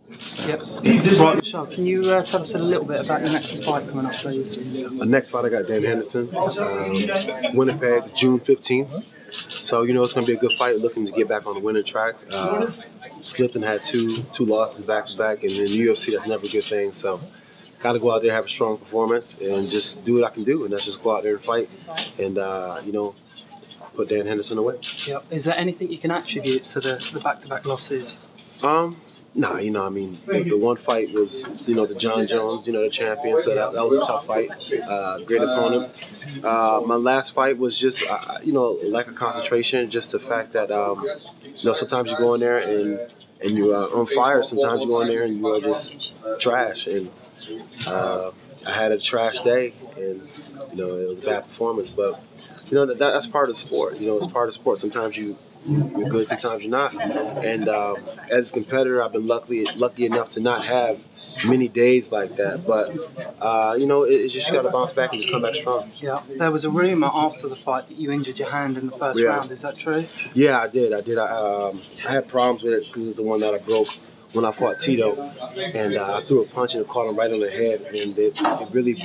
Yep. Right, Rashard, can you tell us a little bit about your next fight coming up, please? The next fight I got Dan Henderson, Winnipeg, June 15th. So, it's going to be a good fight, looking to get back on the winning track. Slipped and had two losses back to back, and in the UFC, that's never a good thing. So, got to go out there, have a strong performance, and just do what I can do, and that's just go out there and fight and, put Dan Henderson away. Yep. Is there anything you can attribute to the back-to-back losses? Nah, the one fight was, the John Jones, the champion, so that was a tough fight, great opponent. My last fight was just, lack of concentration, just the fact that, sometimes you go in there and you're on fire, sometimes you go in there and you are just trash, and I had a trash day, and, it was a bad performance, but, that's part of the sport, it's part of the sport. Sometimes you're good, sometimes you're not. And as a competitor, I've been lucky enough to not have many days like that. But it's just got to bounce back and just come back strong. Yeah. There was a rumor after the fight that you injured your hand in the first round. Is that true? Yeah, I did. I had problems with it because it's the one that I broke when I fought Tito, and I threw a punch and it caught him right on the head, and it really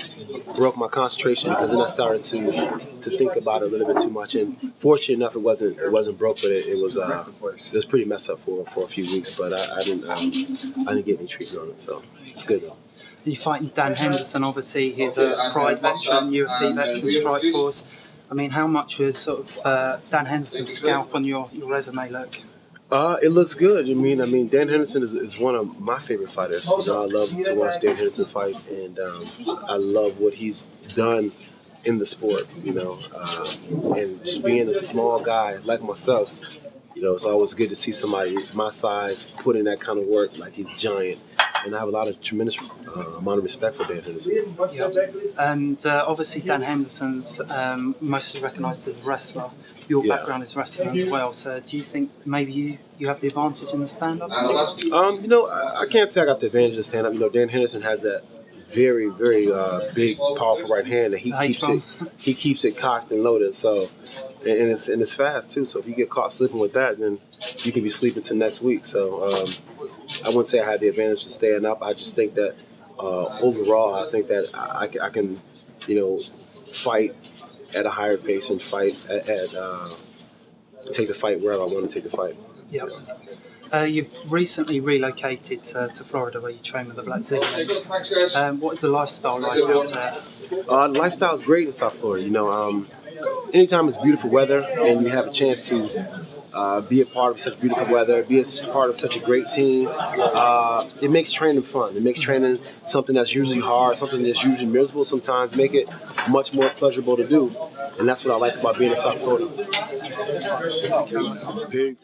broke my concentration, because then I started to think about it a little bit too much. And fortunately enough, it wasn't broke, but it was pretty messed up for a few weeks. But I didn't get any treatment on it, so it's good though. You're fighting Dan Henderson. Obviously, he's a Pride veteran, UFC veteran, Strikeforce. I mean, how much was sort of Dan Henderson's scalp on your resume look? It looks good. I mean, Dan Henderson is one of my favorite fighters. I love to watch Dan Henderson fight, and I love what he's done in the sport. And just being a small guy like myself, it's always good to see somebody my size put in that kind of work. Like, he's giant, and I have a lot of tremendous amount of respect for Dan Henderson. Yep. And obviously, Dan Henderson's mostly recognised as a wrestler. Your background is wrestling as well, so do you think maybe you have the advantage in the stand-up? I can't say I got the advantage in the stand-up. Dan Henderson has that very, very big, powerful right hand, and he keeps it cocked and loaded. So, and it's fast too. So if you get caught slipping with that, then you can be sleeping till next week. So I wouldn't say I had the advantage to stand up. I just think that overall, I think that I can, fight at a higher pace and fight take the fight wherever I want to take the fight. Yeah. You've recently relocated to Florida, where you train with the Black Ziggler. What is the lifestyle like out there? The lifestyle is great in South Florida. Anytime it's beautiful weather and you have a chance to be a part of such beautiful weather, be a part of such a great team, it makes training fun. It makes training something that's usually hard, something that's usually miserable sometimes, make it much more pleasurable to do. And that's what I like about being in South Florida. Peace.